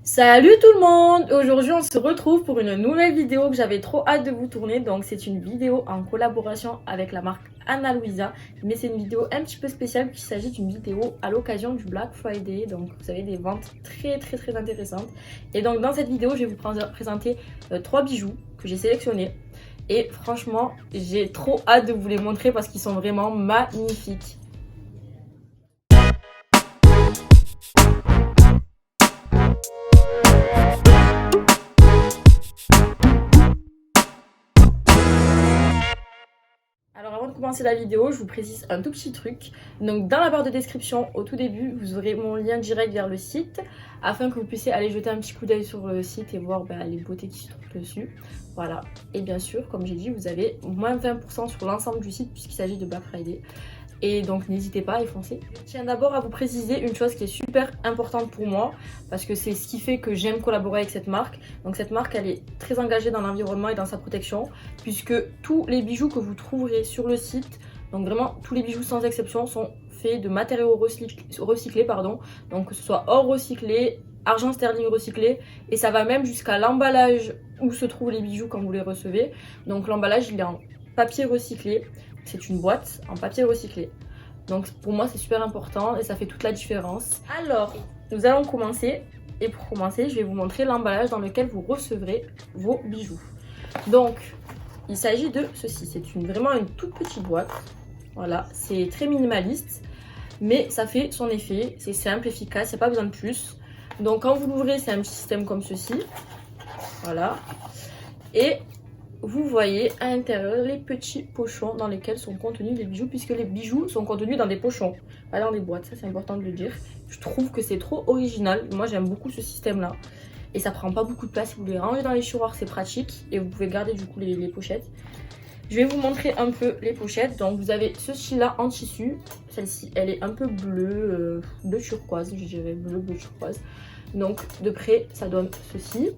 Salut tout le monde! Aujourd'hui on se retrouve pour une nouvelle vidéo que j'avais trop hâte de vous tourner. Donc c'est une vidéo en collaboration avec la marque Ana Luisa. Mais c'est une vidéo un petit peu spéciale puisqu'il s'agit d'une vidéo à l'occasion du Black Friday. Donc vous avez des ventes très intéressantes. Et donc dans cette vidéo je vais vous présenter 3 bijoux que j'ai sélectionnés. Et franchement j'ai trop hâte de vous les montrer parce qu'ils sont vraiment magnifiques. Alors avant de commencer la vidéo, je vous précise un tout petit truc. Donc dans la barre de description, au tout début, vous aurez mon lien direct vers le site afin que vous puissiez aller jeter un petit coup d'œil sur le site et voir les beautés qui se trouvent dessus. Voilà. Et bien sûr, comme j'ai dit, vous avez moins 20% sur l'ensemble du site puisqu'il s'agit de Black Friday. Et donc n'hésitez pas à y foncer. Je tiens d'abord à vous préciser une chose qui est super importante pour moi parce que c'est ce qui fait que j'aime collaborer avec cette marque. Donc cette marque elle est très engagée dans l'environnement et dans sa protection puisque tous les bijoux que vous trouverez sur le site, donc vraiment tous les bijoux sans exception sont faits de matériaux recyclés, donc que ce soit or recyclé, argent sterling recyclé et ça va même jusqu'à l'emballage où se trouvent les bijoux quand vous les recevez. Donc l'emballage il est en papier recyclé. C'est une boîte en papier recyclé. Donc pour moi c'est super important et ça fait toute la différence. Alors nous allons commencer. Et pour commencer je vais vous montrer l'emballage dans lequel vous recevrez vos bijoux. Donc il s'agit de ceci. C'est vraiment une toute petite boîte. Voilà, c'est très minimaliste. Mais ça fait son effet. C'est simple, efficace, il n'y a pas besoin de plus. Donc quand vous l'ouvrez c'est un petit système comme ceci. Voilà. Et vous voyez à l'intérieur les petits pochons dans lesquels sont contenus les bijoux, puisque les bijoux sont contenus dans des pochons, pas dans des boîtes, ça c'est important de le dire. Je trouve que c'est trop original, moi j'aime beaucoup ce système là. Et ça prend pas beaucoup de place, si vous les rangez dans les tiroirs c'est pratique. Et vous pouvez garder du coup les pochettes. Je vais vous montrer un peu les pochettes. Donc vous avez ceci là en tissu. Celle-ci elle est un peu bleue, bleu turquoise, je dirais bleu turquoise. Donc de près ça donne ceci.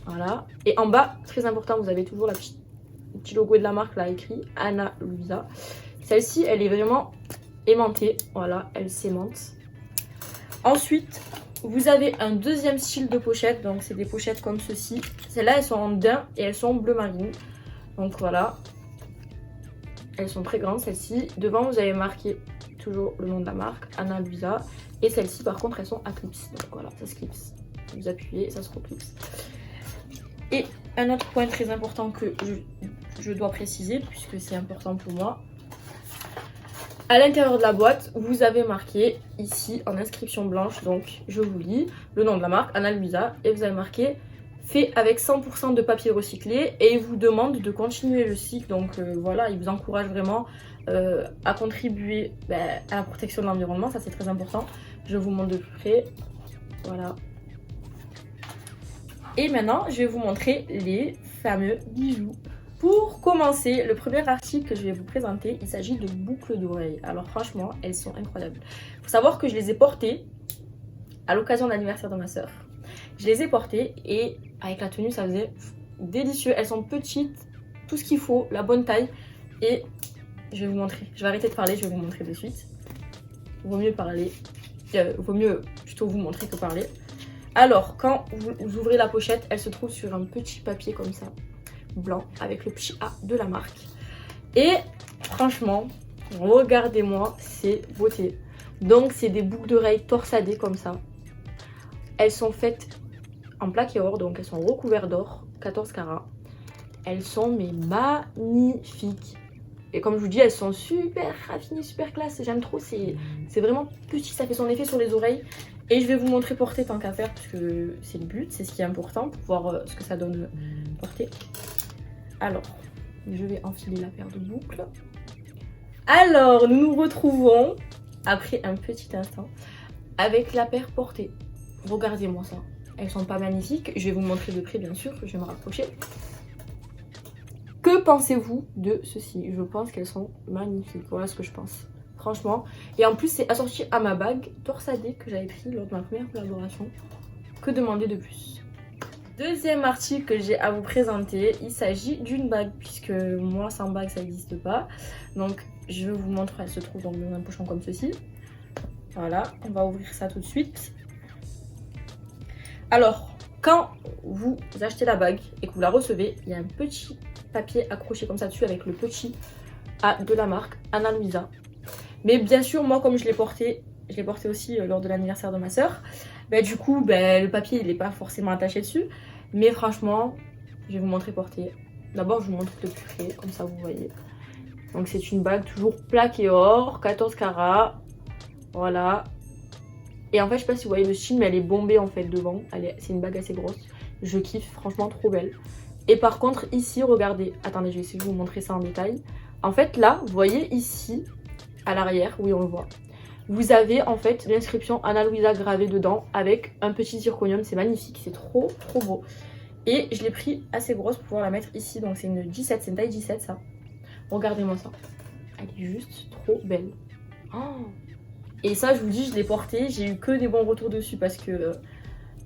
Voilà. Et en bas, très important, vous avez toujours le petit logo de la marque là écrit Ana Luisa. Celle-ci, elle est vraiment aimantée. Voilà, elle s'aimante. Ensuite, vous avez un deuxième style de pochette. Donc, c'est des pochettes comme ceci. Celles-là, elles sont en daim et elles sont bleu marine. Donc, voilà. Elles sont très grandes, celles-ci. Devant, vous avez marqué toujours le nom de la marque, Ana Luisa. Et celles-ci, par contre, elles sont à clips. Donc, voilà, ça se clipse. Vous appuyez et ça se reclipse. Et un autre point très important que je dois préciser, puisque c'est important pour moi, à l'intérieur de la boîte, vous avez marqué ici en inscription blanche, donc je vous lis, le nom de la marque, Ana Luisa, et vous avez marqué fait avec 100% de papier recyclé, et il vous demande de continuer le cycle, donc voilà, il vous encourage vraiment à contribuer à la protection de l'environnement, ça c'est très important. Je vous montre de plus près, voilà. Et maintenant, je vais vous montrer les fameux bijoux. Pour commencer, le premier article que je vais vous présenter, il s'agit de boucles d'oreilles. Alors franchement, elles sont incroyables. Il faut savoir que je les ai portées à l'occasion de l'anniversaire de ma soeur. Je les ai portées et avec la tenue, ça faisait délicieux. Elles sont petites, tout ce qu'il faut, la bonne taille. Et je vais vous montrer. Je vais arrêter de parler, je vais vous montrer de suite. Vaut mieux parler. Vaut mieux plutôt vous montrer que parler. Alors, quand vous ouvrez la pochette, elle se trouve sur un petit papier comme ça, blanc, avec le petit A de la marque. Et franchement, regardez-moi ces beautés. Donc, c'est des boucles d'oreilles torsadées comme ça. Elles sont faites en plaqué or, donc elles sont recouvertes d'or, 14 carats. Elles sont mais magnifiques. Et comme je vous dis, elles sont super raffinées, super classe. J'aime trop, c'est vraiment petit, ça fait son effet sur les oreilles. Et je vais vous montrer porter tant qu'à faire, parce que c'est le but, c'est ce qui est important pour voir ce que ça donne porter. Alors, je vais enfiler la paire de boucles. Alors, nous nous retrouvons, après un petit instant, avec la paire portée. Regardez-moi ça. Elles sont pas magnifiques. Je vais vous montrer de près, bien sûr, je vais me rapprocher. Que pensez-vous de ceci? Je pense qu'elles sont magnifiques. Voilà ce que je pense. Franchement. Et en plus, c'est assorti à ma bague torsadée que j'avais pris lors de ma première collaboration. Que demander de plus? Deuxième article que j'ai à vous présenter, il s'agit d'une bague. Puisque moi, sans bague, ça n'existe pas. Donc, je vous montre. Elle se trouve dans un pochon comme ceci. Voilà. On va ouvrir ça tout de suite. Alors, quand vous achetez la bague et que vous la recevez, il y a un petit papier accroché comme ça dessus avec le petit A de la marque Ana Luisa. Mais bien sûr, moi comme je l'ai porté aussi lors de l'anniversaire de ma soeur, du coup le papier il n'est pas forcément attaché dessus. Mais franchement, je vais vous montrer porter. D'abord je vous montre de plus près, comme ça vous voyez. Donc c'est une bague toujours plaquée or, 14 carats. Voilà. Et en fait je sais pas si vous voyez le style, mais elle est bombée en fait devant. C'est une bague assez grosse. Je kiffe, franchement trop belle. Et par contre ici, regardez. Attendez, je vais essayer de vous montrer ça en détail. En fait là, vous voyez ici, à l'arrière, oui on le voit. Vous avez en fait l'inscription Ana Luisa gravée dedans avec un petit zirconium. C'est magnifique, c'est trop beau. Et je l'ai pris assez grosse pour pouvoir la mettre ici. Donc c'est une 17, c'est une taille 17 ça. Regardez-moi ça. Elle est juste trop belle. Oh. Et ça je vous dis, je l'ai portée. J'ai eu que des bons retours dessus parce que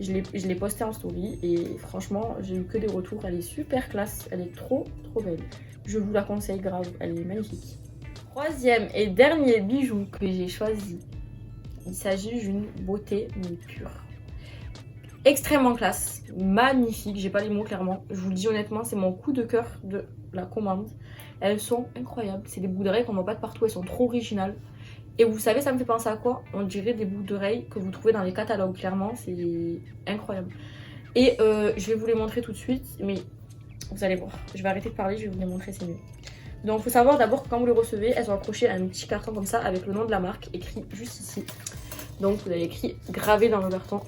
je l'ai posté en story. Et franchement j'ai eu que des retours. Elle est super classe. Elle est trop belle. Je vous la conseille grave. Elle est magnifique. Troisième et dernier bijou que j'ai choisi, il s'agit d'une beauté mais pure. Extrêmement classe, magnifique, j'ai pas les mots clairement. Je vous le dis honnêtement, c'est mon coup de cœur de la commande. Elles sont incroyables, c'est des boucles d'oreilles qu'on voit pas de partout, elles sont trop originales. Et vous savez, ça me fait penser à quoi? On dirait des boucles d'oreilles que vous trouvez dans les catalogues, clairement, c'est incroyable. Et je vais vous les montrer tout de suite, mais vous allez voir, je vais arrêter de parler, je vais vous les montrer, c'est mieux. Donc il faut savoir d'abord que quand vous les recevez, elles sont accrochées à un petit carton comme ça avec le nom de la marque écrit juste ici. Donc vous avez écrit gravé dans le carton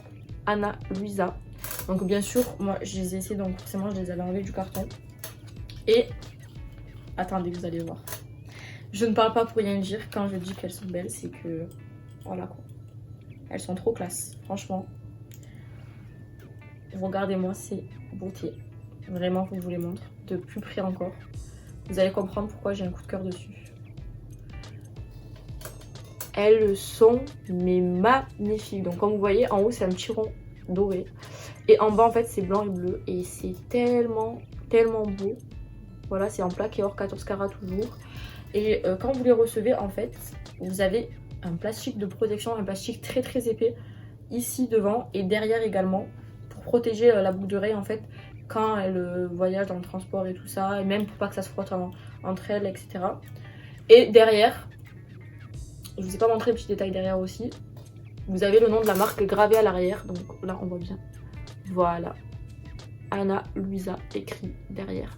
Ana Luisa. Donc bien sûr, moi je les ai essayées, donc forcément je les avais enlevées du carton. Et attendez, vous allez voir. Je ne parle pas pour rien dire, quand je dis qu'elles sont belles, c'est que voilà quoi. Elles sont trop classe, franchement. Regardez-moi ces beautés. Vraiment, je vous les montre de plus près encore. Vous allez comprendre pourquoi j'ai un coup de cœur dessus. Elles sont mais magnifiques. Donc comme vous voyez, en haut c'est un petit rond doré. Et en bas en fait c'est blanc et bleu. Et c'est tellement beau. Voilà, c'est en plaque et or 14 carats toujours. Et quand vous les recevez en fait, vous avez un plastique de protection, un plastique très épais ici devant et derrière également. Pour protéger la boucle d'oreille en fait. Quand elles voyagent dans le transport et tout ça, et même pour pas que ça se frotte entre elles, etc. Et derrière, je vous ai pas montré le petit détail derrière aussi, vous avez le nom de la marque gravé à l'arrière, donc là on voit bien. Voilà, Ana Luisa écrit derrière.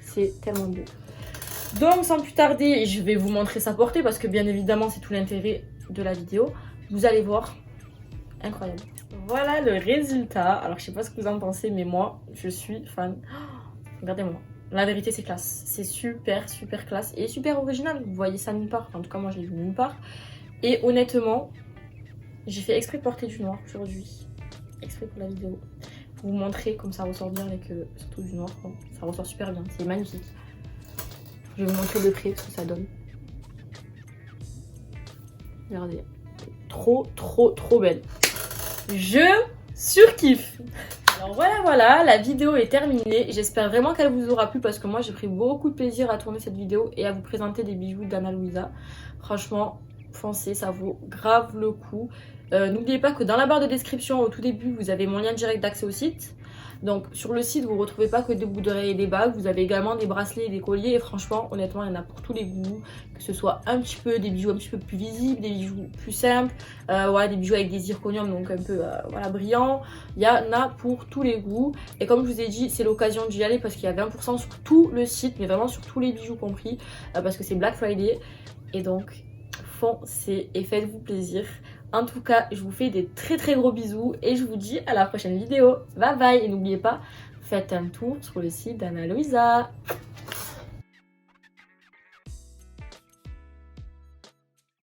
C'est tellement beau. Donc sans plus tarder, je vais vous montrer sa portée parce que bien évidemment c'est tout l'intérêt de la vidéo. Vous allez voir, incroyable. Voilà le résultat. Alors je sais pas ce que vous en pensez, mais moi je suis fan. Oh, regardez-moi. La vérité c'est classe. C'est super classe et super original. Vous voyez ça nulle part. En tout cas moi je l'ai vu nulle part. Et honnêtement, j'ai fait exprès de porter du noir aujourd'hui. Exprès pour la vidéo. Pour vous montrer comme ça ressort bien avec surtout du noir. Bon, ça ressort super bien. C'est magnifique. Je vais vous montrer de près ce que ça donne. Regardez. Trop belle. Je surkiffe. Alors voilà, la vidéo est terminée. J'espère vraiment qu'elle vous aura plu parce que moi j'ai pris beaucoup de plaisir à tourner cette vidéo et à vous présenter des bijoux d'Ana Luisa. Franchement, foncez, ça vaut grave le coup. N'oubliez pas que dans la barre de description au tout début, vous avez mon lien direct d'accès au site. Donc sur le site, vous ne retrouvez pas que des boucles d'oreilles et des bagues, vous avez également des bracelets et des colliers et franchement, honnêtement, il y en a pour tous les goûts, que ce soit un petit peu des bijoux un petit peu plus visibles, des bijoux plus simples, voilà, des bijoux avec des zirconiums donc un peu voilà, brillants, il y en a pour tous les goûts et comme je vous ai dit, c'est l'occasion d'y aller parce qu'il y a 20% sur tout le site, mais vraiment sur tous les bijoux compris, parce que c'est Black Friday et donc foncez et faites-vous plaisir. En tout cas, je vous fais des très gros bisous et je vous dis à la prochaine vidéo. Bye bye et n'oubliez pas, faites un tour sur le site d'Ana Luisa.